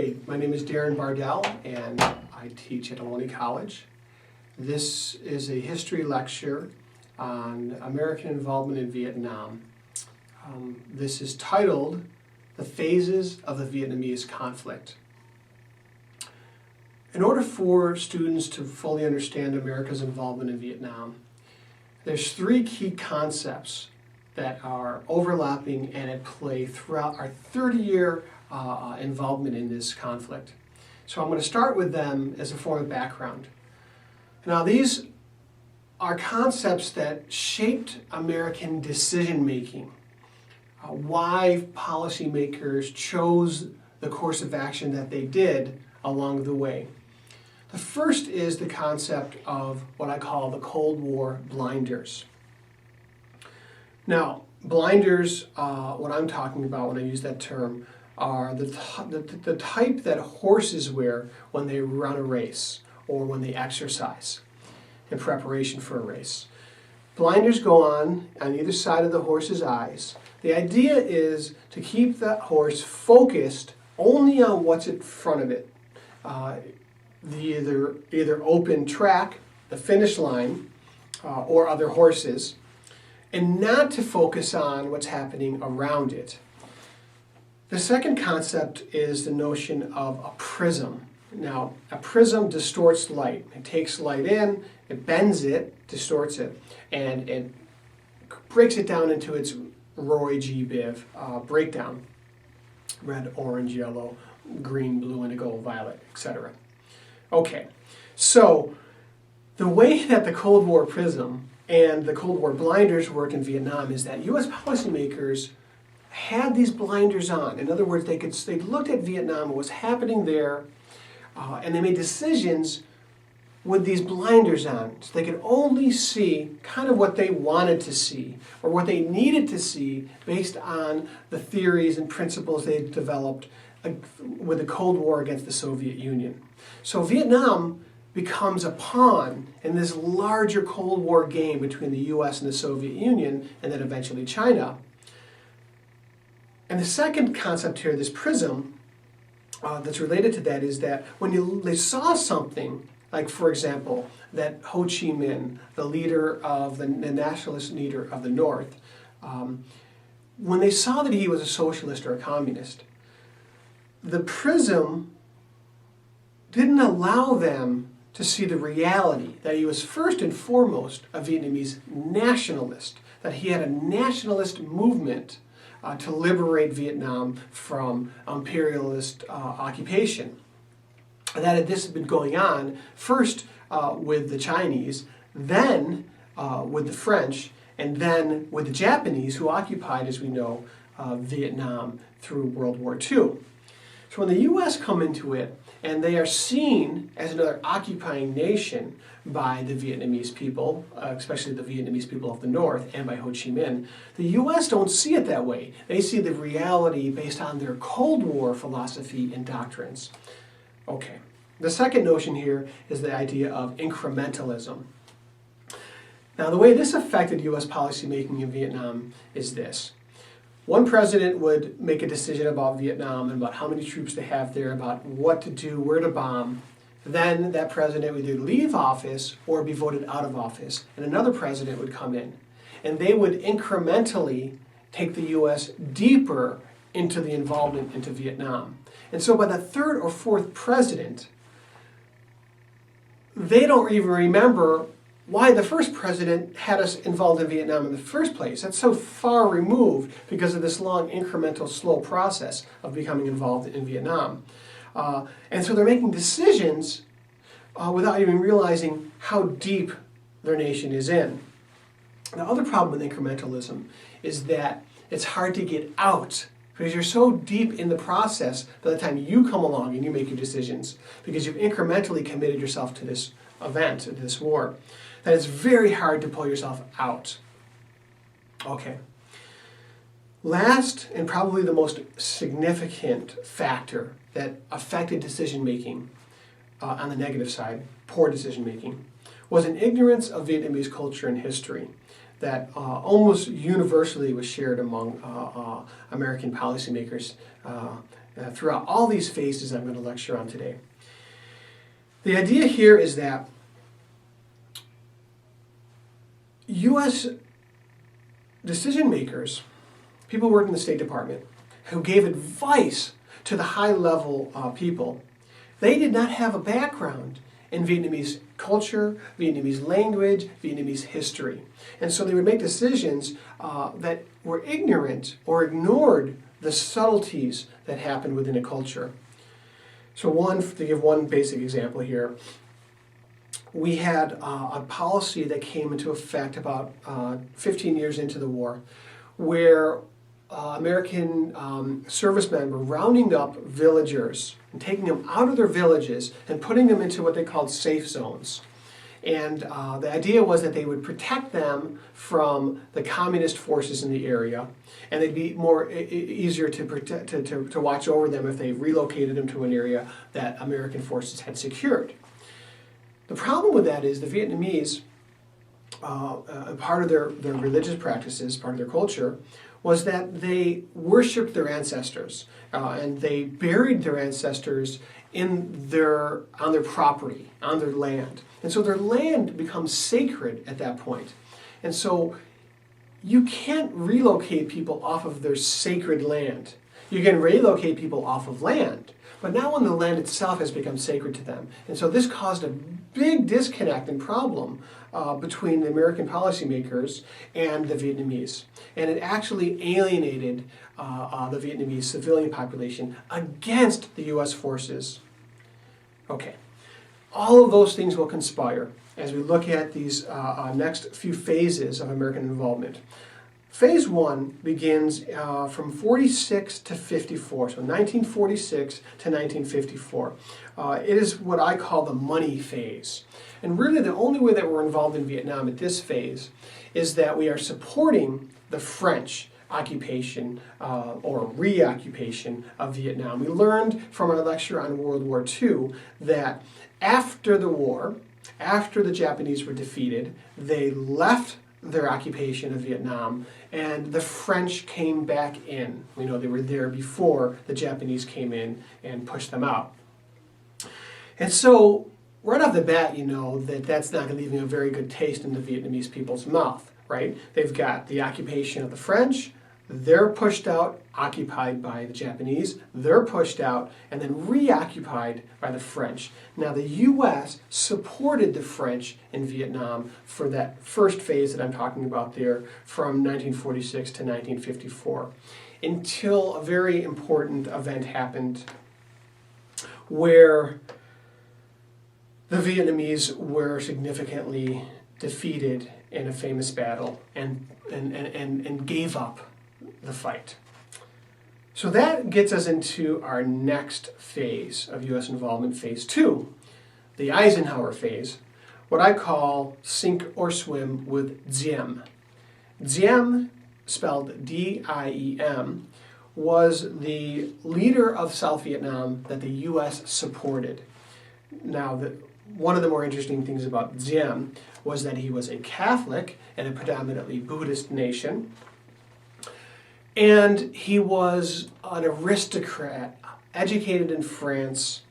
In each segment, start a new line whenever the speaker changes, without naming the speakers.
Hey, my name is Darren Bardell, and I teach at Ohlone College. This is a history lecture on American involvement in Vietnam. This is titled The Phases of the Vietnamese Conflict. In order for students to fully understand America's involvement in Vietnam, there's three key concepts that are overlapping and at play throughout our 30-year involvement in this conflict. So I'm going to start with them as a form of background. Now, these are concepts that shaped American decision-making, why policymakers chose the course of action that they did along the way. The first is the concept of what I call the Cold War blinders. Now, blinders, what I'm talking about when I use that term, are the type that horses wear when they run a race or when they exercise in preparation for a race. Blinders go on either side of the horse's eyes. The idea is to keep that horse focused only on what's in front of it. The either open track, the finish line, or other horses, and not to focus on what's happening around it. The second concept is the notion of a prism. Now, a prism distorts light. It takes light in, it bends it, distorts it, and it breaks it down into its Roy G. Biv breakdown. Red, orange, yellow, green, blue, indigo, violet, etc. Okay, so the way that the Cold War prism and the Cold War blinders worked in Vietnam is that U.S. policymakers had these blinders on. In other words, they looked at Vietnam, what was happening there, and they made decisions with these blinders on. So they could only see kind of what they wanted to see or what they needed to see based on the theories and principles they developed with the Cold War against the Soviet Union. So Vietnam becomes a pawn in this larger Cold War game between the US and the Soviet Union, and then eventually China. And the second concept here, this prism, that's related to that is that when they saw something, like for example, that Ho Chi Minh, the leader of the nationalist leader of the North, when they saw that he was a socialist or a communist, the prism didn't allow them to see the reality that he was first and foremost a Vietnamese nationalist, that he had a nationalist movement to liberate Vietnam from imperialist occupation. And that this had been going on first with the Chinese, then with the French, and then with the Japanese, who occupied, as we know, Vietnam through World War II. So when the U.S. come into it, and they are seen as another occupying nation by the Vietnamese people, especially the Vietnamese people of the North, and by Ho Chi Minh, the U.S. don't see it that way. They see the reality based on their Cold War philosophy and doctrines. Okay, the second notion here is the idea of incrementalism. Now, the way this affected U.S. policymaking in Vietnam is this. One president would make a decision about Vietnam and about how many troops to have there, about what to do, where to bomb. Then that president would either leave office or be voted out of office, and another president would come in. And they would incrementally take the U.S. deeper into the involvement into Vietnam. And so by the third or fourth president, they don't even remember why the first president had us involved in Vietnam in the first place. That's so far removed because of this long, incremental, slow process of becoming involved in Vietnam. And so they're making decisions without even realizing how deep their nation is in. The other problem with incrementalism is that it's hard to get out because you're so deep in the process by the time you come along and you make your decisions, because you've incrementally committed yourself to this event, to this war, that it's very hard to pull yourself out. Okay. Last, and probably the most significant factor that affected decision-making on the negative side, poor decision-making, was an ignorance of Vietnamese culture and history that almost universally was shared among American policymakers throughout all these phases I'm going to lecture on today. The idea here is that U.S. decision makers, people working in the State Department, who gave advice to the high-level people, they did not have a background in Vietnamese culture, Vietnamese language, Vietnamese history. And so they would make decisions that were ignorant or ignored the subtleties that happened within a culture. So to give one basic example here, we had a policy that came into effect about 15 years into the war, where American servicemen were rounding up villagers and taking them out of their villages and putting them into what they called safe zones. And the idea was that they would protect them from the communist forces in the area, and they'd be easier to watch over them if they relocated them to an area that American forces had secured. The problem with that is the Vietnamese, part of their religious practices, part of their culture, was that they worshipped their ancestors, and they buried their ancestors on their property, on their land. And so their land becomes sacred at that point. And so you can't relocate people off of their sacred land. You can relocate people off of land, but now when the land itself has become sacred to them. And so this caused a big disconnect and problem between the American policymakers and the Vietnamese. And it actually alienated the Vietnamese civilian population against the U.S. forces. Okay, all of those things will conspire as we look at these next few phases of American involvement. Phase 1 begins from 46 to 54, so 1946 to 1954. It is what I call the money phase. And really the only way that we're involved in Vietnam at this phase is that we are supporting the French occupation or reoccupation of Vietnam. We learned from our lecture on World War II that after the war, after the Japanese were defeated, they left their occupation of Vietnam, and the French came back in. We know they were there before the Japanese came in and pushed them out. And so, right off the bat, you know that that's not going to leave a very good taste in the Vietnamese people's mouth, right? They've got the occupation of the French, they're pushed out, occupied by the Japanese, they're pushed out, and then reoccupied by the French. Now the U.S. supported the French in Vietnam for that first phase that I'm talking about there from 1946 to 1954, until a very important event happened where the Vietnamese were significantly defeated in a famous battle and gave up the fight. So that gets us into our next phase of U.S. involvement, phase 2, the Eisenhower phase, what I call sink or swim with Diem. Diem, spelled D-I-E-M, was the leader of South Vietnam that the U.S. supported. Now, one of the more interesting things about Diem was that he was a Catholic in a predominantly Buddhist nation. And he was an aristocrat, educated in France,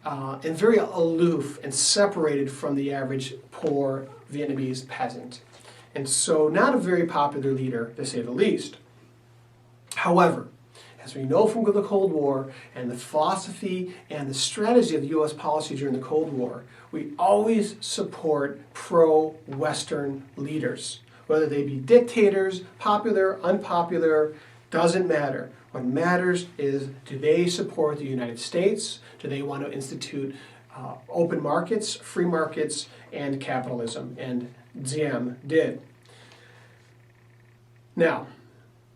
and very aloof and separated from the average poor Vietnamese peasant. And so not a very popular leader, to say the least. However, as we know from the Cold War and the philosophy and the strategy of U.S. policy during the Cold War, we always support pro-Western leaders. Whether they be dictators, popular, unpopular, doesn't matter. What matters is, do they support the United States? Do they want to institute open markets, free markets, and capitalism? And Diem did. Now,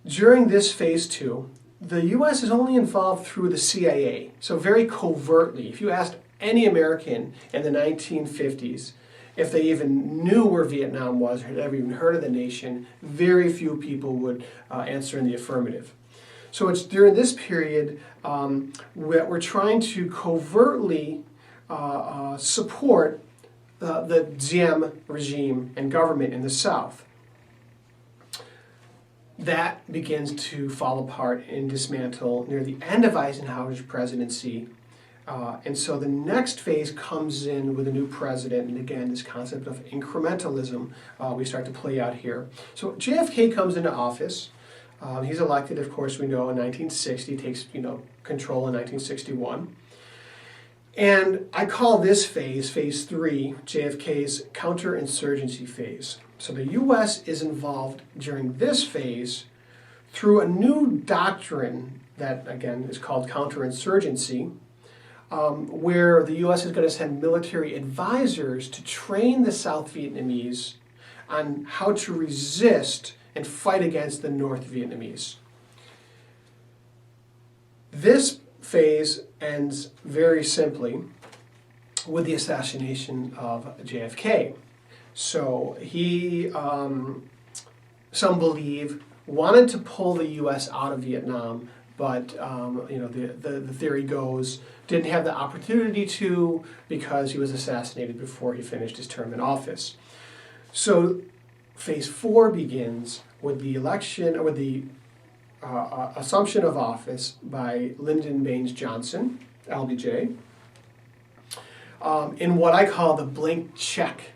during this phase 2, the U.S. is only involved through the CIA, so very covertly. If you asked any American in the 1950s if they even knew where Vietnam was or had ever even heard of the nation, very few people would answer in the affirmative. So it's during this period that we're trying to covertly support the Diem regime and government in the South. that begins to fall apart and dismantle near the end of Eisenhower's presidency. And so the next phase comes in with a new president, and again, this concept of incrementalism we start to play out here. So JFK comes into office. He's elected, of course, we know, in 1960, takes control in 1961. And I call this phase, phase 3, JFK's counterinsurgency phase. So the U.S. is involved during this phase through a new doctrine that, again, is called counterinsurgency, where the U.S. is going to send military advisors to train the South Vietnamese on how to resist and fight against the North Vietnamese. This phase ends very simply with the assassination of JFK. So he, some believe, wanted to pull the U.S. out of Vietnam, but the theory goes, didn't have the opportunity to because he was assassinated before he finished his term in office. So phase 4 begins with the election, or with the assumption of office by Lyndon Baines Johnson, LBJ, in what I call the blank check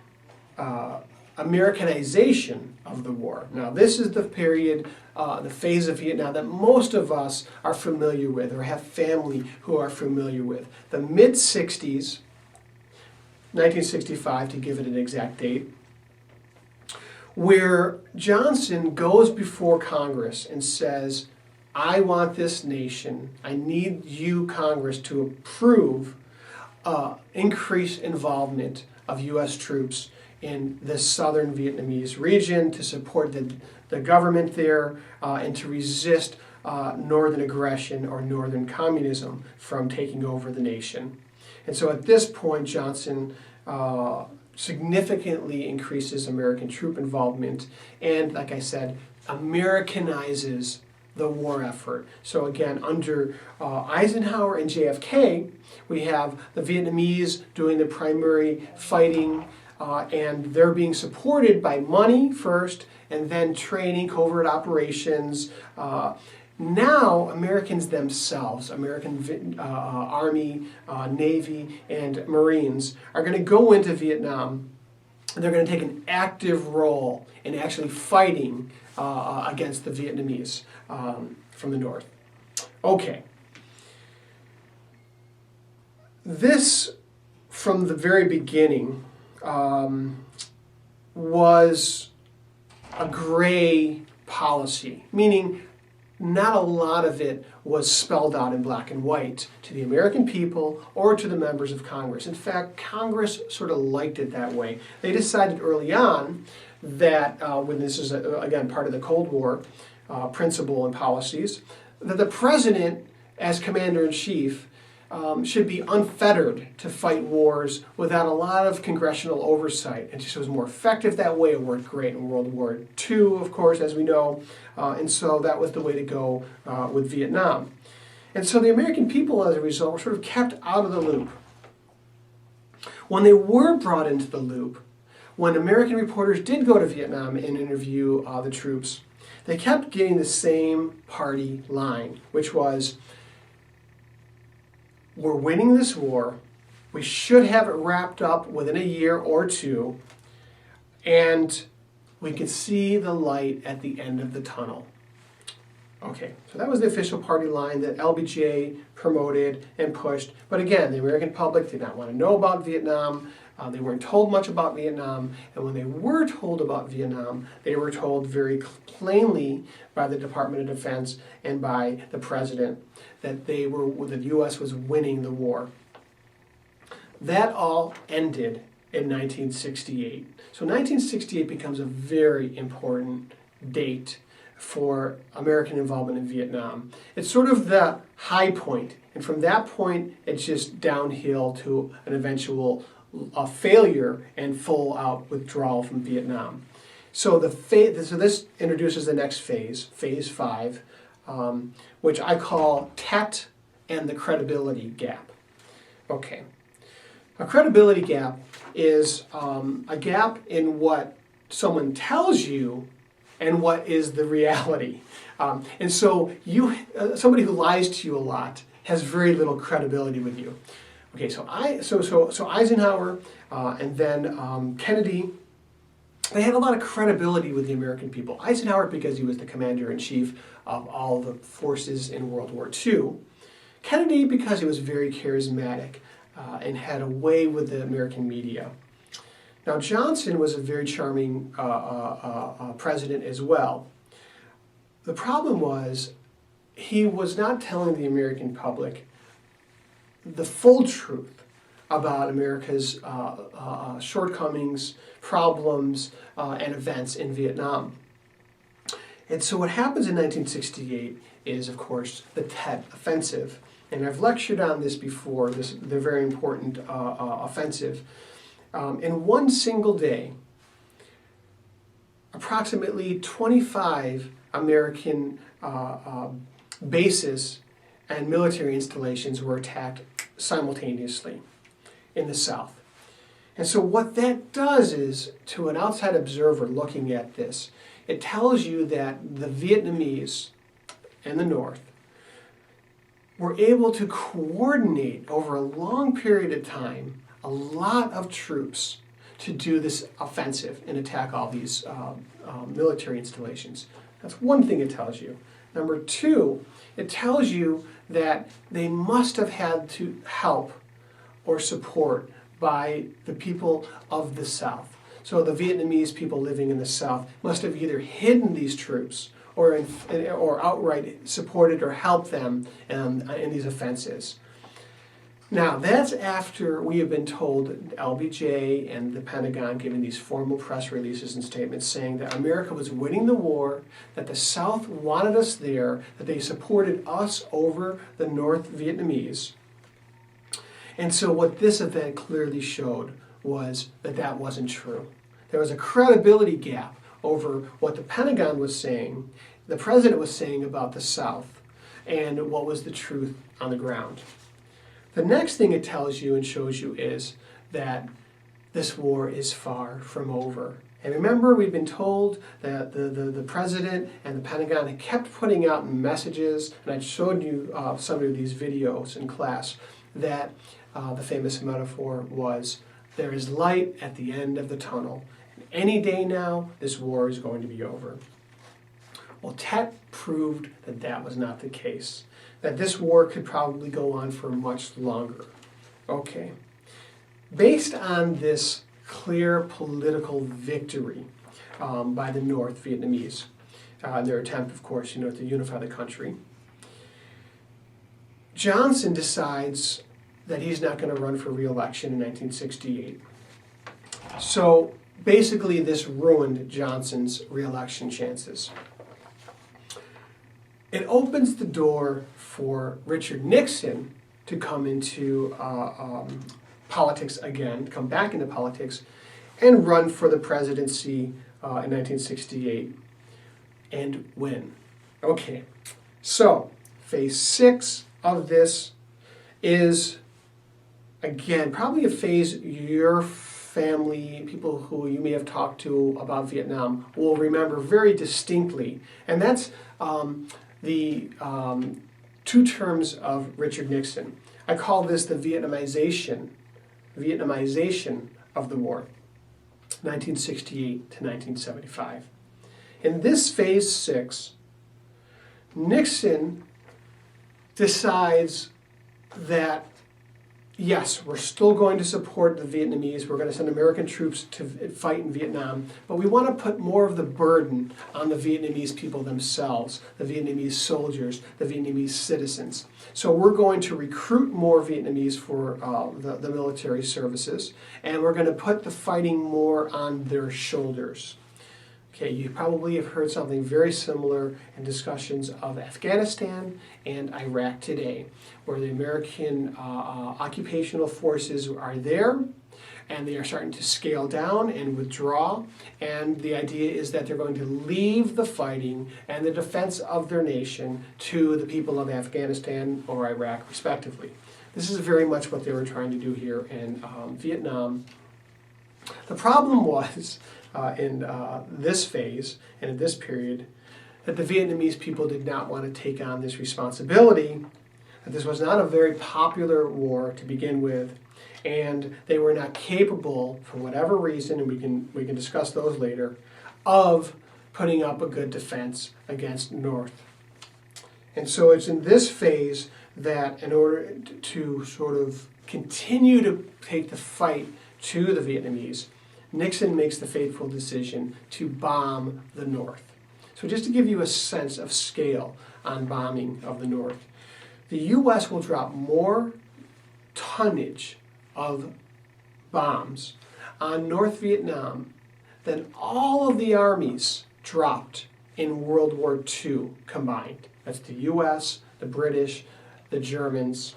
Americanization of the war. Now, this is the period, the phase of Vietnam that most of us are familiar with or have family who are familiar with. The mid-60s, 1965 to give it an exact date, where Johnson goes before Congress and says, I want this nation, I need you, Congress, to approve increased involvement of U.S. troops in the southern Vietnamese region to support the government there and to resist northern aggression or northern communism from taking over the nation. And so at this point, Johnson significantly increases American troop involvement and, like I said, Americanizes the war effort. So again, under Eisenhower and JFK, we have the Vietnamese doing the primary fighting, and they're being supported by money first, and then training, covert operations. Now, Americans themselves, American Army, Navy, and Marines are going to go into Vietnam. They're going to take an active role in actually fighting against the Vietnamese from the north. Okay. This, from the very beginning, was a gray policy, meaning not a lot of it was spelled out in black and white to the American people or to the members of Congress. In fact, Congress sort of liked it that way. They decided early on that, when this is, again, part of the Cold War principle and policies, that the president, as commander-in-chief, should be unfettered to fight wars without a lot of congressional oversight. It just was more effective that way. It worked great in World War II, of course, as we know, and so that was the way to go with Vietnam. And so the American people, as a result, were sort of kept out of the loop. When they were brought into the loop, when American reporters did go to Vietnam and interview the troops, they kept getting the same party line, which was, we're winning this war, we should have it wrapped up within a year or two, and we can see the light at the end of the tunnel. Okay, so that was the official party line that LBJ promoted and pushed. But again, the American public did not want to know about Vietnam. They weren't told much about Vietnam, and when they were told about Vietnam, they were told very plainly by the Department of Defense and by the President that the U.S. was winning the war. That all ended in 1968. So 1968 becomes a very important date for American involvement in Vietnam. It's sort of the high point, and from that point, it's just downhill to an eventual failure and full-out withdrawal from Vietnam. So this introduces the next phase, phase 5, which I call Tet and the credibility gap. Okay, a credibility gap is a gap in what someone tells you and what is the reality. And so somebody who lies to you a lot has very little credibility with you. Okay, so Eisenhower and then Kennedy, they had a lot of credibility with the American people. Eisenhower because he was the commander-in-chief of all the forces in World War II. Kennedy because he was very charismatic and had a way with the American media. Now Johnson was a very charming president as well. The problem was he was not telling the American public the full truth about America's shortcomings, problems, and events in Vietnam. And so what happens in 1968 is, of course, the Tet Offensive. And I've lectured on this before, the very important offensive. In one single day, approximately 25 American bases and military installations were attacked simultaneously in the South. And so what that does is, to an outside observer looking at this, it tells you that the Vietnamese and the North were able to coordinate over a long period of time a lot of troops to do this offensive and attack all these military installations. That's one thing it tells you. Number two, it tells you that they must have had to help or support by the people of the South. So the Vietnamese people living in the South must have either hidden these troops or outright supported or helped them in these offenses. Now, that's after we have been told, LBJ and the Pentagon giving these formal press releases and statements saying that America was winning the war, that the South wanted us there, that they supported us over the North Vietnamese. And so what this event clearly showed was that that wasn't true. There was a credibility gap over what the Pentagon was saying, the president was saying about the South, and what was the truth on the ground. The next thing it tells you and shows you is that this war is far from over. And remember, we've been told that the president and the Pentagon had kept putting out messages, and I showed you some of these videos in class, that the famous metaphor was, there is light at the end of the tunnel. And any day now, this war is going to be over. Well, Tet proved that that was not the case, that this war could probably go on for much longer. Okay. Based on this clear political victory by the North Vietnamese, their attempt, of course, to unify the country, Johnson decides that he's not going to run for re-election in 1968. So basically this ruined Johnson's re-election chances. It opens the door for Richard Nixon to come into politics again, come back into politics, and run for the presidency in 1968 and win. Okay, so phase 6 of this is, again, probably a phase your family, people who you may have talked to about Vietnam, will remember very distinctly. And that's the two terms of Richard Nixon. I call this the Vietnamization of the war, 1968 to 1975. In this phase 6, Nixon decides that yes, we're still going to support the Vietnamese, we're going to send American troops to fight in Vietnam, but we want to put more of the burden on the Vietnamese people themselves, the Vietnamese soldiers, the Vietnamese citizens. So we're going to recruit more Vietnamese for the military services, and we're going to put the fighting more on their shoulders. Okay, you probably have heard something very similar in discussions of Afghanistan and Iraq today, where the American occupational forces are there, and they are starting to scale down and withdraw, and the idea is that they're going to leave the fighting and the defense of their nation to the people of Afghanistan or Iraq, respectively. This is very much what they were trying to do here in Vietnam. The problem was, in this phase and in this period that the Vietnamese people did not want to take on this responsibility, that this was not a very popular war to begin with, and they were not capable, for whatever reason, and we can discuss those later, of putting up a good defense against North. And so it's in this phase that in order to sort of continue to take the fight to the Vietnamese, Nixon makes the fateful decision to bomb the North. So just to give you a sense of scale on bombing of the North, the U.S. will drop more tonnage of bombs on North Vietnam than all of the armies dropped in World War II combined. That's the U.S., the British, the Germans,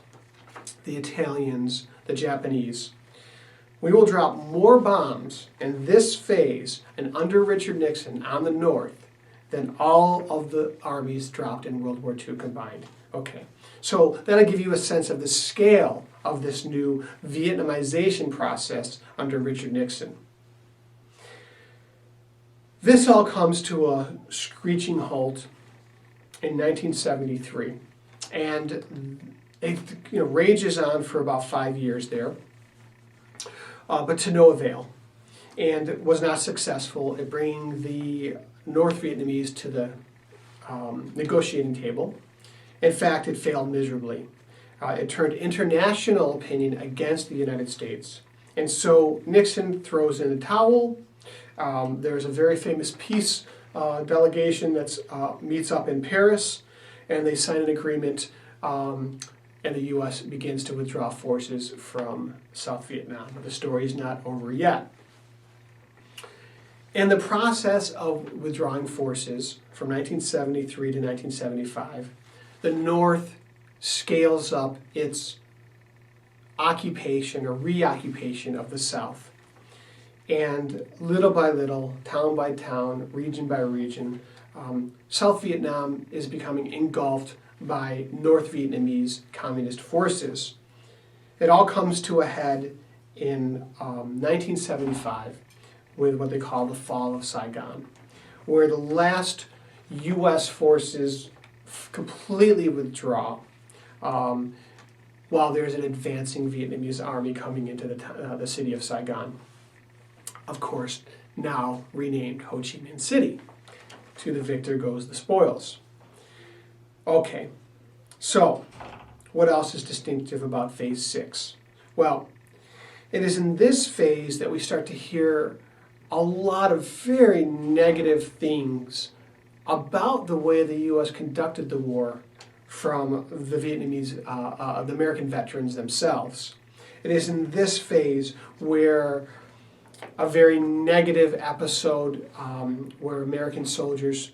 the Italians, the Japanese. We will drop more bombs in this phase and under Richard Nixon on the North than all of the armies dropped in World War II combined. Okay, so that'll give you a sense of the scale of this new Vietnamization process under Richard Nixon. This all comes to a screeching halt in 1973, and it rages on for about 5 years there, but to no avail, and was not successful at bringing the North Vietnamese to the negotiating table. In fact, it failed miserably. It turned international opinion against the United States. And so Nixon throws in the towel. There's a very famous peace delegation that meets up in Paris, and they sign an agreement, and the U.S. begins to withdraw forces from South Vietnam. But the story's not over yet. In the process of withdrawing forces from 1973 to 1975, the North scales up its occupation or reoccupation of the South. And little by little, town by town, region by region, South Vietnam is becoming engulfed by North Vietnamese communist forces. It all comes to a head in 1975 with what they call the Fall of Saigon, where the last U.S. forces completely withdraw while there's an advancing Vietnamese army coming into the city of Saigon. Of course, now renamed Ho Chi Minh City. To the victor goes the spoils. Okay, so what else is distinctive about Phase 6? Well, it is in this phase that we start to hear a lot of very negative things about the way the U.S. conducted the war from the Vietnamese, the American veterans themselves. It is in this phase where a very negative episode where American soldiers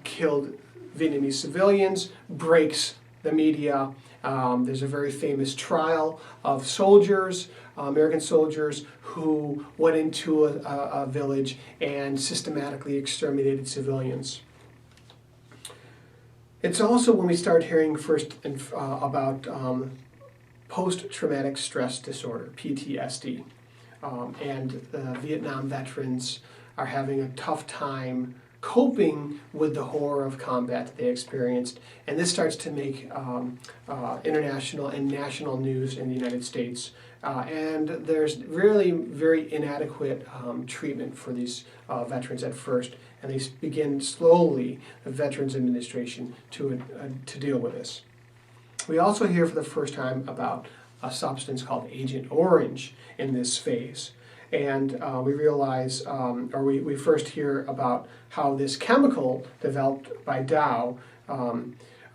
killed Vietnamese civilians breaks the media. There's a very famous trial of soldiers, American soldiers, who went into a village and systematically exterminated civilians. It's also when we start hearing first about post-traumatic stress disorder, PTSD. And Vietnam veterans are having a tough time coping with the horror of combat that they experienced. And this starts to make international and national news in the United States. And there's really very inadequate treatment for these veterans at first. And they begin slowly, the Veterans Administration, to deal with this. We also hear for the first time about a substance called Agent Orange in this phase. And we realize, we first hear about how this chemical developed by Dow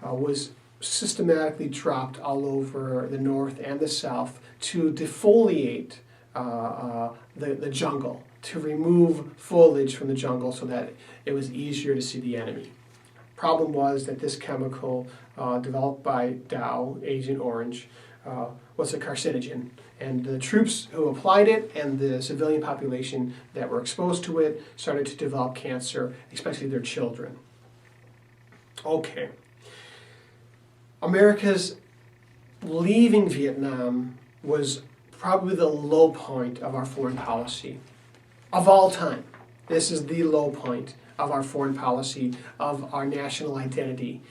was systematically dropped all over the North and the South to defoliate the jungle, to remove foliage from the jungle so that it was easier to see the enemy. Problem was that this chemical developed by Dow, Agent Orange, was a carcinogen. And the troops who applied it and the civilian population that were exposed to it started to develop cancer, especially their children. Okay. America's leaving Vietnam was probably the low point of our foreign policy of all time. This is the low point of our foreign policy, of our national identity.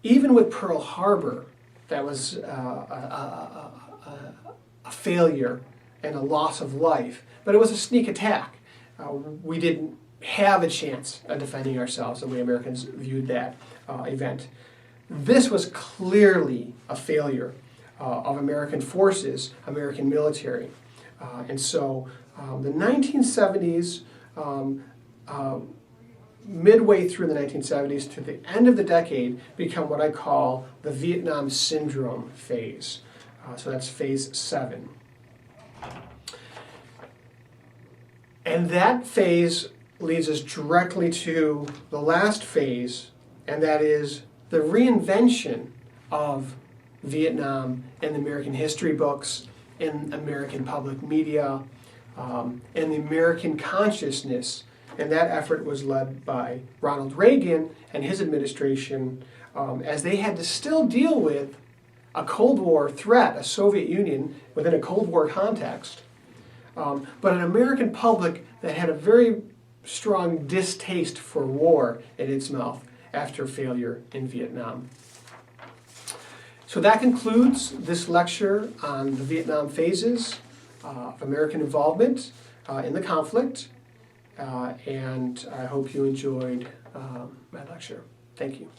Even with Pearl Harbor, that was a failure and a loss of life, but it was a sneak attack. We didn't have a chance of defending ourselves the way Americans viewed that event. This was clearly a failure of American forces, American military. And so the 1970s, midway through the 1970s to the end of the decade, become what I call the Vietnam Syndrome phase. So that's phase 7. And that phase leads us directly to the last phase, and that is the reinvention of Vietnam in the American history books, in American public media, in the American consciousness. And that effort was led by Ronald Reagan and his administration, as they had to still deal with a Cold War threat, a Soviet Union within a Cold War context, but an American public that had a very strong distaste for war in its mouth after failure in Vietnam. So that concludes this lecture on the Vietnam phases of American involvement in the conflict. And I hope you enjoyed my lecture. Thank you.